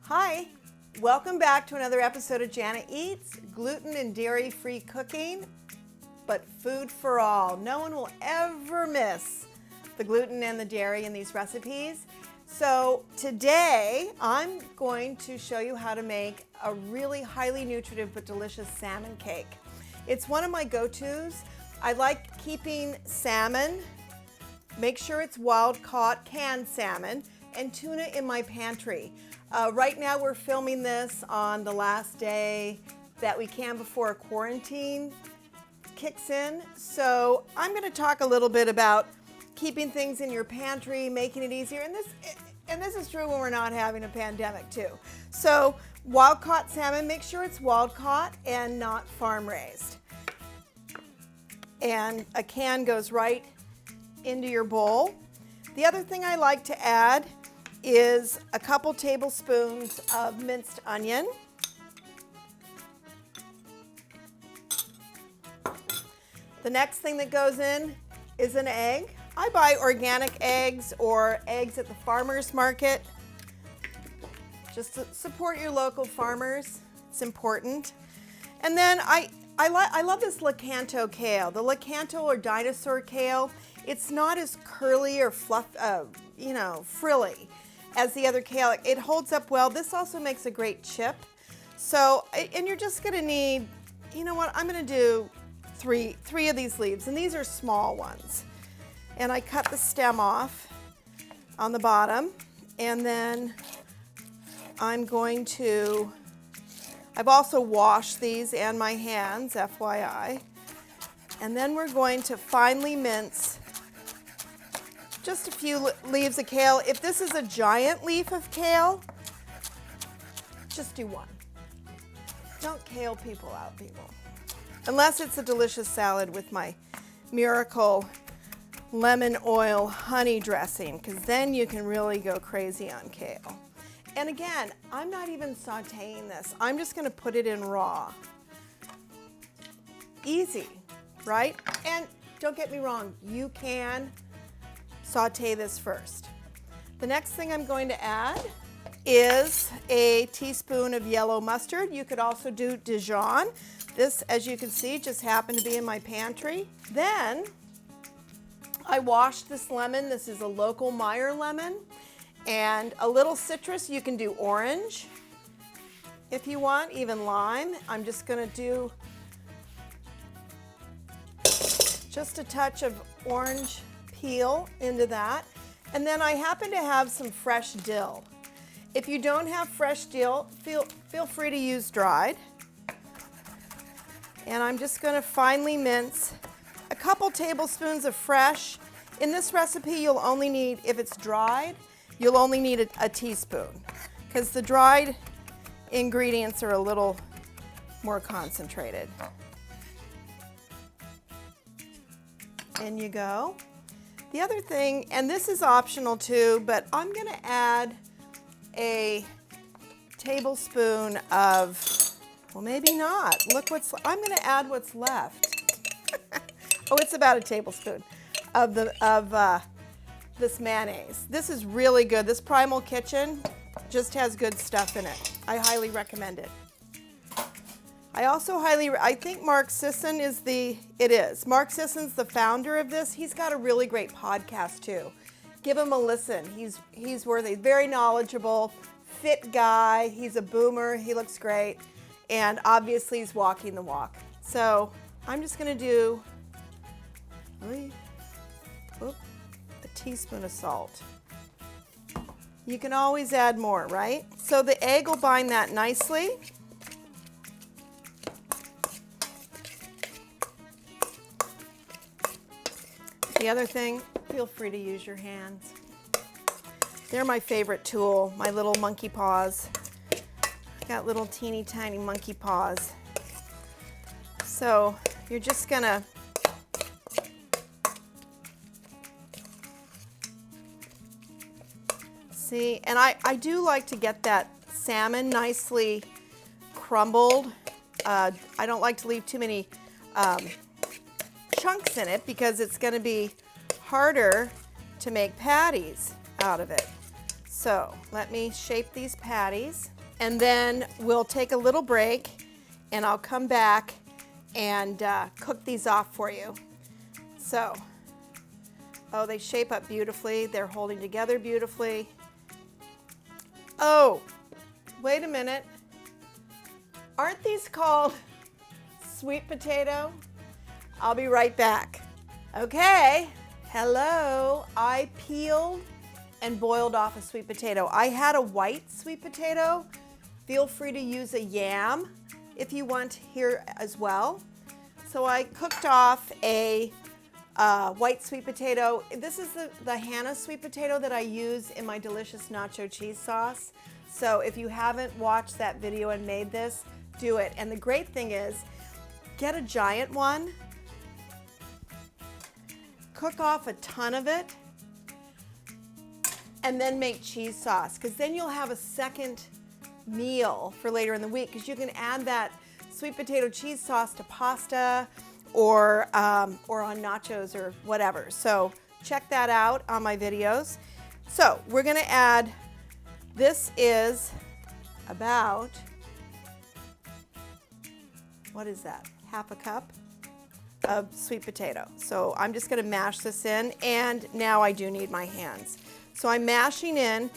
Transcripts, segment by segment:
Hi, welcome back to another episode of Jana Eats, gluten and dairy-free cooking, but food for all. No one will ever miss the gluten and the dairy in these recipes. So today I'm going to show you how to make a really highly nutritive but delicious salmon cake. It's one of my go-tos. I like keeping salmon, make sure it's wild-caught canned salmon, and tuna in my pantry. Right now we're filming this on the last day that we can before quarantine kicks in. So I'm going to talk a little bit about keeping things in your pantry, making it easier. And this is true when we're not having a pandemic too. So wild-caught salmon, make sure it's wild-caught and not farm-raised. And a can goes right into your bowl. The other thing I like to add is a couple tablespoons of minced onion. The next thing that goes in is an egg. I buy organic eggs or eggs at the farmer's market. Just to support your local farmers, it's important. And then I love this Lakanto kale, the Lakanto or dinosaur kale. It's not as curly or frilly as the other kale. It holds up well. This also makes a great chip. So, and you're just gonna need, you know what, I'm gonna do three of these leaves, and these are small ones. And I cut the stem off on the bottom, and then I've also washed these and my hands, FYI. And then we're going to finely mince just a few leaves of kale. If this is a giant leaf of kale, just do one. Don't kale people out, people. Unless it's a delicious salad with my miracle lemon oil honey dressing, because then you can really go crazy on kale. And again, I'm not even sauteing this. I'm just gonna put it in raw. Easy, right? And don't get me wrong, you can saute this first. The next thing I'm going to add is a teaspoon of yellow mustard. You could also do Dijon. This, as you can see, just happened to be in my pantry. Then I washed this lemon. This is a local Meyer lemon. And a little citrus. You can do orange if you want, even lime. I'm just gonna do just a touch of orange peel into that. And then I happen to have some fresh dill. If you don't have fresh dill, feel free to use dried. And I'm just gonna finely mince a couple tablespoons of fresh. In this recipe, you'll only need, if it's dried, you'll only need a teaspoon, because the dried ingredients are a little more concentrated. In you go. The other thing, and this is optional too, but I'm gonna add a tablespoon of, well, maybe not. Look I'm gonna add what's left. Oh, it's about a tablespoon of this mayonnaise. This is really good. This Primal Kitchen just has good stuff in it. I highly recommend it. I think Mark Sisson Mark Sisson's the founder of this. He's got a really great podcast too. Give him a listen. He's worthy, very knowledgeable, fit guy. He's a boomer, he looks great. And obviously he's walking the walk. So I'm just gonna do a teaspoon of salt. You can always add more, right? So the egg will bind that nicely. The other thing, feel free to use your hands. They're my favorite tool, my little monkey paws. Got little teeny tiny monkey paws. So you're just gonna see, and I do like to get that salmon nicely crumbled. I don't like to leave too many chunks in it because it's going to be harder to make patties out of it. So let me shape these patties, and then we'll take a little break, and I'll come back and cook these off for you. So, oh, they shape up beautifully. They're holding together beautifully. Oh, wait a minute. Aren't these called sweet potato? I'll be right back. Okay, hello. I peeled and boiled off a sweet potato. I had a white sweet potato. Feel free to use a yam if you want here as well. So I cooked off a white sweet potato. This is the Jana sweet potato that I use in my delicious nacho cheese sauce. So if you haven't watched that video and made this, do it. And the great thing is, get a giant one, cook off a ton of it, and then make cheese sauce, because then you'll have a second meal for later in the week, because you can add that sweet potato cheese sauce to pasta or on nachos or whatever. So check that out on my videos. So we're gonna add, this is about, what is that, half a cup of sweet potato. So I'm just gonna mash this in, and now I do need my hands. So I'm mashing in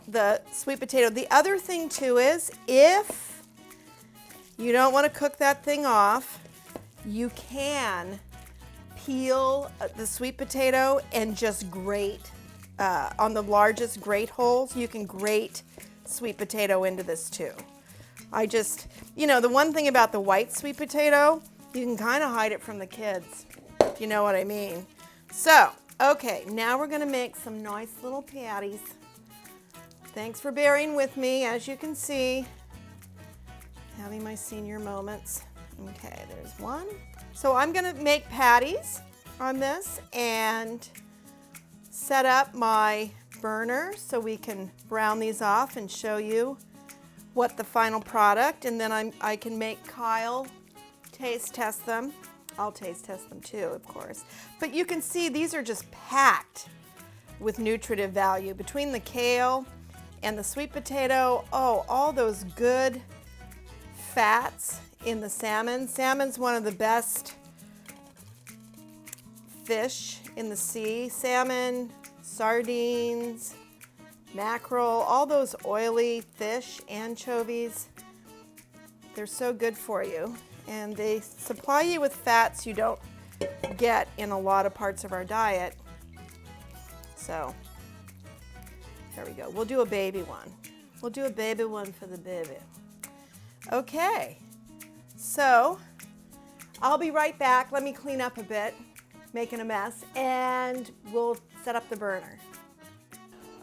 the sweet potato. The other thing too is, if you don't want to cook that thing off, you can peel the sweet potato and just grate on the largest grate holes. You can grate sweet potato into this too. I just, you know, the one thing about the white sweet potato, you can kind of hide it from the kids, if you know what I mean. So, okay, now we're gonna make some nice little patties. Thanks for bearing with me. As you can see, having my senior moments. Okay, there's one. So I'm gonna make patties on this and set up my burner so we can brown these off and show you what the final product, and then I can make Kyle taste test them. I'll taste test them too, of course. But you can see these are just packed with nutritive value. Between the kale and the sweet potato, oh, all those good fats in the salmon. Salmon's one of the best fish in the sea. Salmon, sardines, mackerel, all those oily fish, anchovies, they're so good for you. And they supply you with fats you don't get in a lot of parts of our diet. So, there we go. We'll do a baby one. We'll do a baby one for the baby. Okay, so I'll be right back. Let me clean up a bit, making a mess, and we'll set up the burner.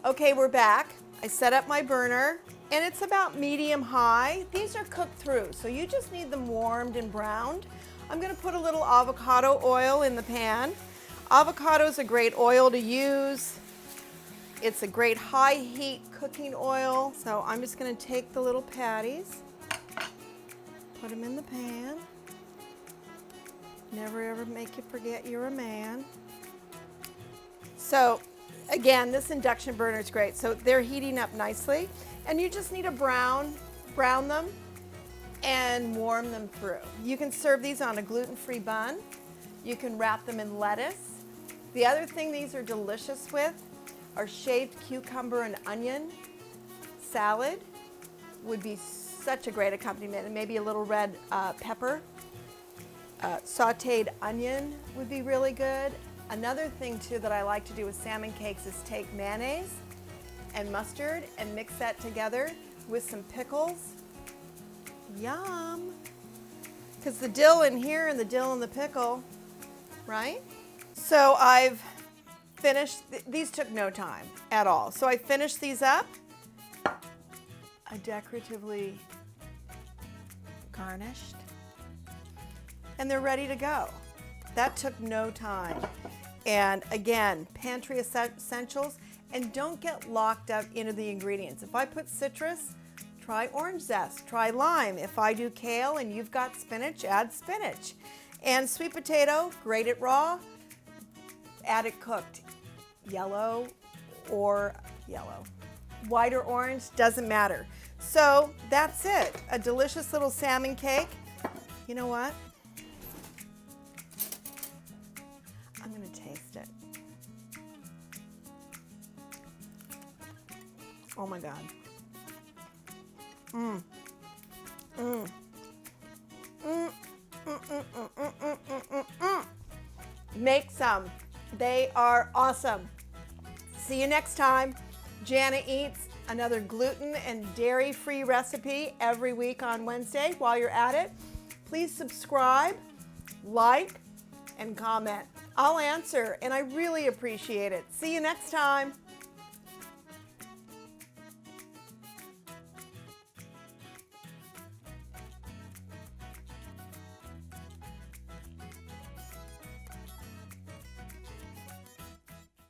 Okay, we're back. I set up my burner, and it's about medium high. These are cooked through, so you just need them warmed and browned. I'm gonna put a little avocado oil in the pan. Avocado is a great oil to use. It's a great high heat cooking oil. So I'm just gonna take the little patties, put them in the pan. Never ever make you forget you're a man. So again, this induction burner is great. So they're heating up nicely, and you just need to brown them and warm them through. You can serve these on a gluten-free bun. You can wrap them in lettuce. The other thing these are delicious with are shaved cucumber and onion salad. Would be such a great accompaniment, and maybe a little red pepper. Sauteed onion would be really good. Another thing too that I like to do with salmon cakes is take mayonnaise and mustard and mix that together with some pickles. Yum! Because the dill in here and the dill in the pickle, right? So I've finished, these took no time at all. So I finished these up. I decoratively garnished, and they're ready to go. That took no time. And again, pantry essentials, and don't get locked up into the ingredients. If I put citrus, try orange zest, try lime. If I do kale and you've got spinach, add spinach. And sweet potato, grate it raw, add it cooked, yellow or yellow. white or orange, doesn't matter. So that's it, a delicious little salmon cake. You know what? I'm gonna taste it. Oh my God. Mmm. Mmm. Mmm. Make some. They are awesome. See you next time. Jana Eats, another gluten and dairy-free recipe every week on Wednesday. While you're at it, please subscribe, like, and comment. I'll answer, and I really appreciate it. See you next time.